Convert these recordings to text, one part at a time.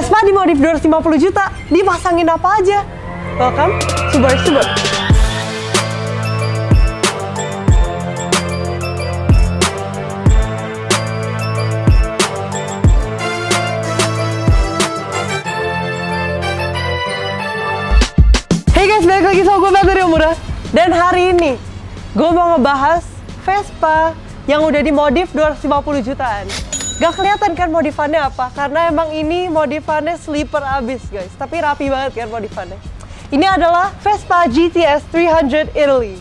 Vespa dimodif 250 juta, dipasangin apa aja? Welcome, Subar. Hey guys, balik lagi sama gue Bateria Murah. Dan hari ini, gue mau ngebahas Vespa yang udah dimodif 250 jutaan. Gak kelihatan kan modifannya apa? Karena emang ini modifannya sleeper abis guys. Tapi rapi banget kan modifannya. Ini adalah Vespa GTS 300 Italy.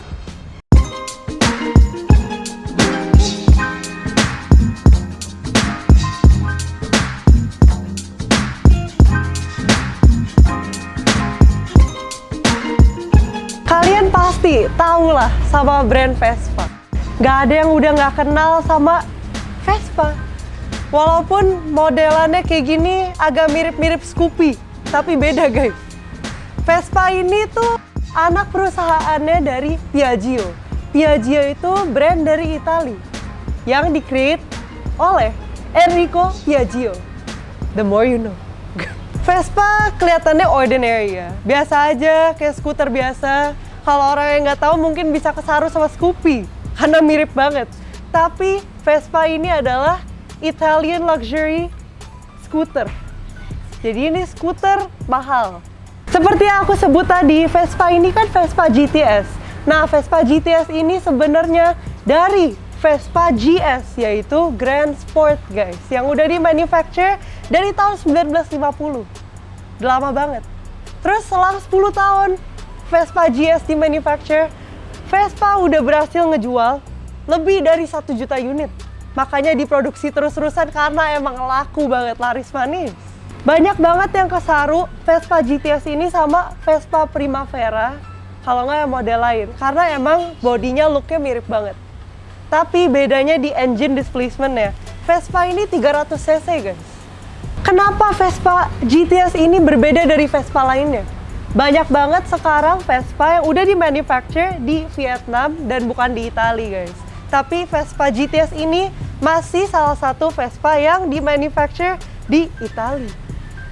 Kalian pasti tahu lah sama brand Vespa. Gak ada yang udah gak kenal sama Vespa. Walaupun modelannya kayak gini agak mirip-mirip Scoopy, tapi beda guys. Vespa ini tuh anak perusahaannya dari Piaggio. Piaggio itu brand dari Italia yang di-create oleh Enrico Piaggio. The more you know. Vespa kelihatannya ordinary ya, biasa aja kayak skuter biasa. Kalau orang yang nggak tahu mungkin bisa kesaru sama Scoopy karena mirip banget. Tapi Vespa ini adalah Italian luxury scooter. Jadi ini skuter mahal. Seperti yang aku sebut tadi, Vespa ini kan Vespa GTS. Nah, Vespa GTS ini sebenarnya dari Vespa GS, yaitu Grand Sport guys, yang udah di-manufacture dari tahun 1950. Udah lama banget. Terus selang 10 tahun Vespa GS di-manufacture, Vespa udah berhasil ngejual lebih dari 1 juta unit. Makanya diproduksi terus-terusan karena emang laku banget, laris manis. Banyak banget yang kesaru Vespa GTS ini sama Vespa Primavera, kalau nggak model lain. Karena emang bodinya looknya mirip banget. Tapi bedanya di engine displacement ya. Vespa ini 300 cc guys. Kenapa Vespa GTS ini berbeda dari Vespa lainnya? Banyak banget sekarang Vespa yang udah di-manufacture di Vietnam dan bukan di Italia guys. Tapi Vespa GTS ini masih salah satu Vespa yang di-manufacture di Italia.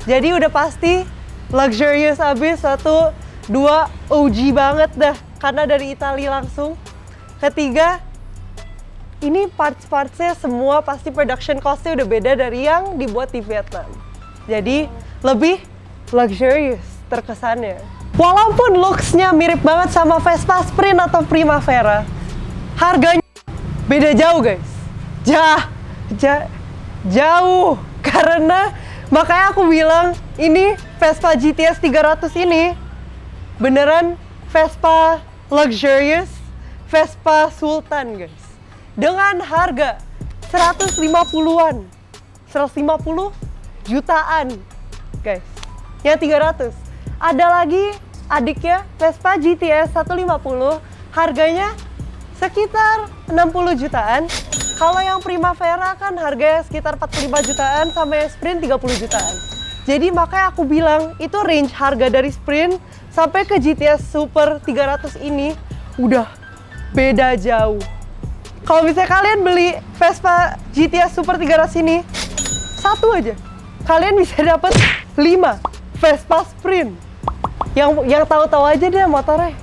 Jadi udah pasti luxurious abis, 1, 2 OG banget dah. Karena dari Italia langsung. Ketiga, ini parts-partsnya semua pasti production cost-nya udah beda dari yang dibuat di Vietnam. Jadi lebih luxurious terkesannya. Walaupun looks-nya mirip banget sama Vespa Sprint atau Primavera, harganya beda jauh guys. Jauh. Karena makanya aku bilang ini Vespa GTS 300 ini beneran Vespa luxurious, Vespa Sultan guys. Dengan harga 150-an, 150 jutaan guys. Yang 300. Ada lagi adiknya Vespa GTS 150, harganya sekitar 60 jutaan. Kalau yang Primavera kan harganya sekitar 45 jutaan sama yang Sprint 30 jutaan. Jadi makanya aku bilang itu range harga dari Sprint sampai ke GTS Super 300 ini udah beda jauh. Kalau misalnya kalian beli Vespa GTS Super 300 ini, satu aja, kalian bisa dapat 5 Vespa Sprint. Yang tahu-tahu aja deh motornya.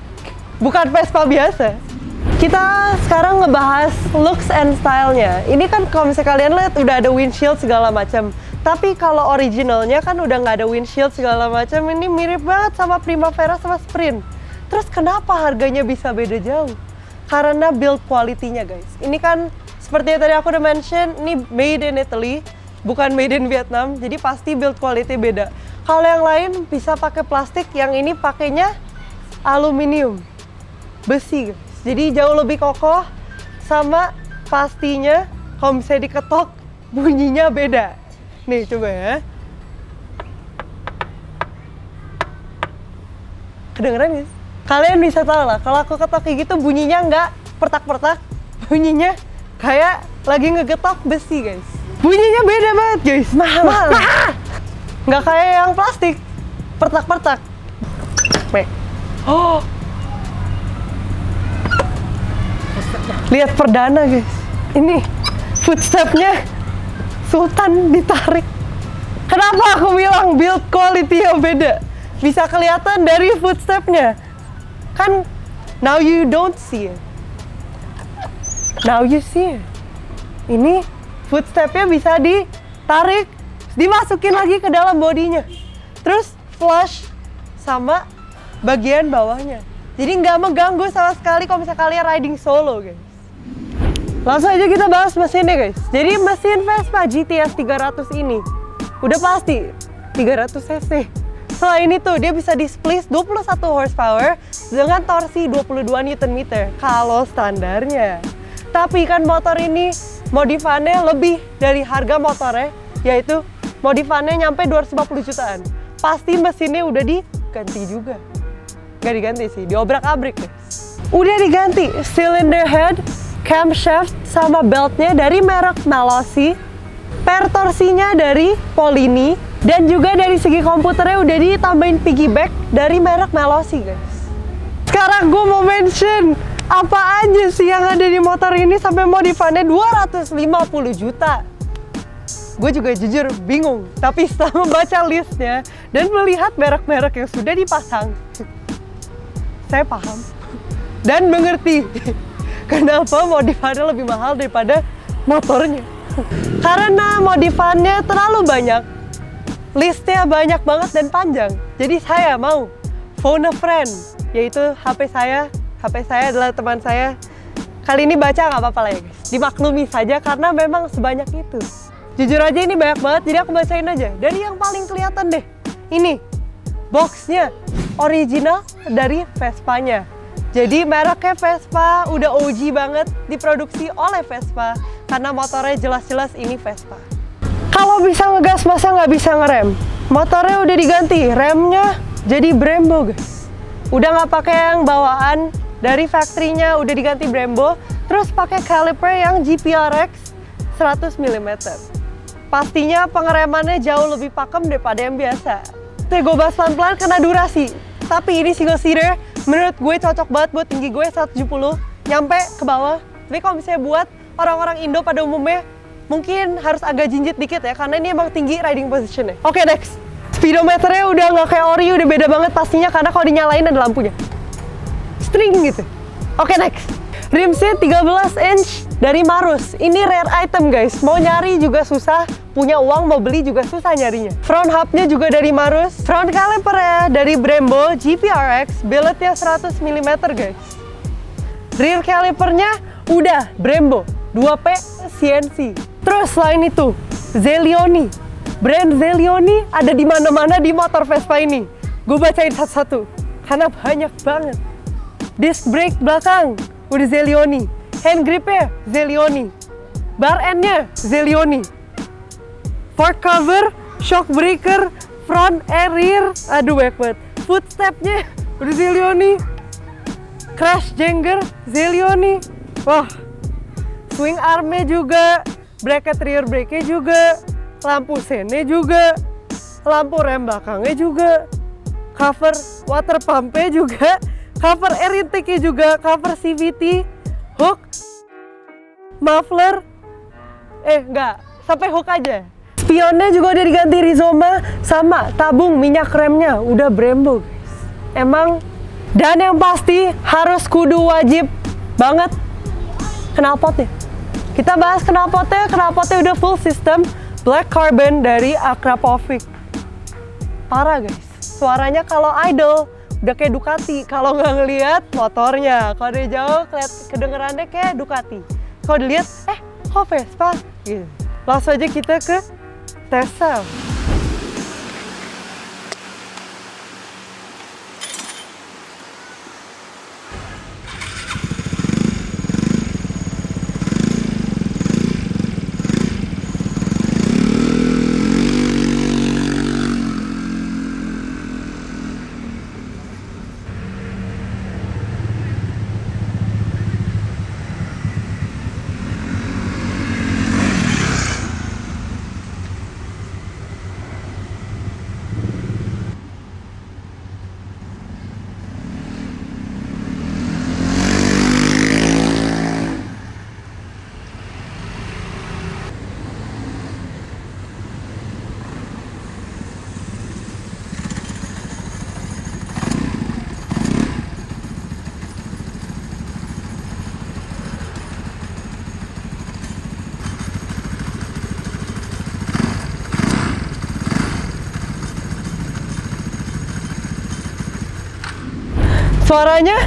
Bukan Vespa biasa. Kita sekarang ngebahas looks and style-nya. Ini kan kalau misalnya kalian lihat udah ada windshield segala macam. Tapi kalau originalnya kan udah nggak ada windshield segala macam. Ini mirip banget sama Primavera sama Sprint. Terus kenapa harganya bisa beda jauh? Karena build quality-nya guys. Ini kan seperti yang tadi aku udah mention, ini made in Italy, bukan made in Vietnam. Jadi pasti build quality beda. Kalau yang lain bisa pakai plastik, yang ini pakainya aluminium, besi guys. Jadi jauh lebih kokoh, sama pastinya kalau misalnya diketok bunyinya beda. Nih coba ya. Kedengeran guys? Kalian bisa tahu lah, kalau aku ketok kayak gitu bunyinya nggak pertak-pertak, bunyinya kayak lagi ngegetok besi guys. Bunyinya beda banget guys, mahal. Nggak kayak yang plastik, pertak-pertak. Oh, lihat perdana guys, ini footstepnya Sultan ditarik. Kenapa aku bilang build quality yang beda? Bisa kelihatan dari footstepnya. Kan now you don't see it. Now you see it. Ini footstepnya bisa ditarik, dimasukin lagi ke dalam bodinya. Terus flush sama bagian bawahnya. Jadi nggak mengganggu sama sekali kalau misalnya kalian riding solo, guys. Langsung aja kita bahas mesinnya, guys. Jadi mesin Vespa GTS 300 ini udah pasti 300 cc. Selain itu, dia bisa di-split 21 horsepower dengan torsi 22 Nm kalau standarnya. Tapi kan motor ini modifannya lebih dari harga motornya, yaitu modifannya nyampe 250 jutaan. Pasti mesinnya udah diganti juga. Gak diganti sih, diobrak-abrik deh. Udah diganti cylinder head, camshaft, sama beltnya dari merek Malossi. Per torsinya dari Polini, dan juga dari segi komputernya udah ditambahin piggyback dari merek Malossi, guys. Sekarang gue mau mention apa aja sih yang ada di motor ini sampai modifannya 250 juta. Gue juga jujur bingung, tapi setelah membaca listnya dan melihat merek-merek yang sudah dipasang, saya paham dan mengerti kenapa modifannya lebih mahal daripada motornya. Karena modifannya terlalu banyak, listnya banyak banget dan panjang. Jadi saya mau phone a friend, yaitu HP saya adalah teman saya. Kali ini baca nggak apa-apa lah ya guys, dimaklumi saja karena memang sebanyak itu. Jujur aja ini banyak banget, jadi aku bacain aja. Dari yang paling kelihatan deh, ini boxnya original dari Vespanya. Jadi mereknya Vespa udah OG banget, diproduksi oleh Vespa karena motornya jelas-jelas ini Vespa. Kalau bisa ngegas masa nggak bisa ngerem? Motornya udah diganti, remnya jadi Brembo, guys. Udah nggak pakai yang bawaan, dari factory-nya udah diganti Brembo, terus pakai caliper yang GPRX 100 mm. Pastinya pengeremannya jauh lebih pakem daripada yang biasa. Gue bahas pelan-pelan karena durasi. Tapi ini single seater, menurut gue cocok banget buat tinggi gue 170, nyampe ke bawah. Tapi kalau misalnya buat orang-orang Indo pada umumnya, mungkin harus agak jinjit dikit ya, karena ini emang tinggi riding positionnya. Oke, next. Speedometernya udah nggak kayak ori, udah beda banget pastinya karena kalau dinyalain ada lampunya. String gitu. Oke, next. Rimsnya 13 inch dari Marus. Ini rare item, guys. Mau nyari juga susah, punya uang mau beli juga susah nyarinya. Front hubnya juga dari Marus. Front calipernya dari Brembo GPRX, billetnya 100 mm, guys. Rear calipernya udah Brembo 2P CNC. Terus selain itu, Zelioni. Brand Zelioni ada di mana-mana di motor Vespa ini. Gue bacain satu-satu karena banyak banget. Disc brake belakang udah Zelioni. Hand gripnya Zelioni. Bar endnya Zelioni. Fork cover, shock breaker, front and rear, aduh banyak banget. Footstepnya udah Zelioni. Crash Jenger Zelioni. Wah, swing armnya juga, bracket rear brake-nya juga, lampu sennya juga, lampu rem belakangnya juga, cover water pump-nya juga, cover air intake-nya juga, cover CVT, hook, muffler, enggak, sampai hook aja. Spionnya juga udah diganti Rizoma, sama tabung minyak remnya udah Brembo, guys. Emang, dan yang pasti harus kudu wajib banget knalpotnya. Kita bahas knalpotnya udah full system black carbon dari Akrapovic. Parah, guys, suaranya kalau idle udah kayak Ducati, kalau nggak ngelihat motornya. Kalau dari jauh kedengerannya kayak Ducati. Kalau dilihat, kok Vespa? Gitu. Langsung aja kita ke test cell. Suaranya?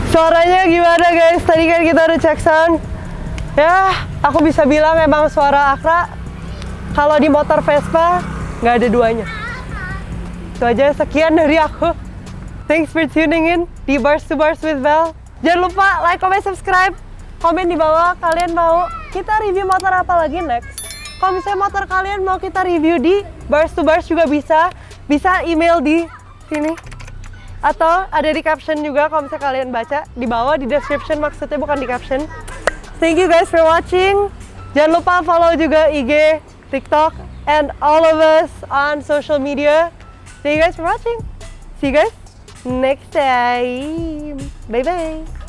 Suaranya gimana guys? Tadi kan kita udah cek sound. Ya, aku bisa bilang emang suara Akra kalau di motor Vespa nggak ada duanya. Itu aja, sekian dari aku. Thanks for tuning in di Bars to Bars with Vel. Jangan lupa like, comment, subscribe. Komen di bawah kalian mau kita review motor apa lagi next. Kalau misalnya motor kalian mau kita review di Bars to Bars juga bisa. Bisa email di sini. Atau ada di caption juga kalau misalnya kalian baca. Di bawah, di description maksudnya, bukan di caption. Thank you guys for watching. Jangan lupa follow juga IG, TikTok, and all of us on social media. Thank you guys for watching. See you guys next time. Bye bye.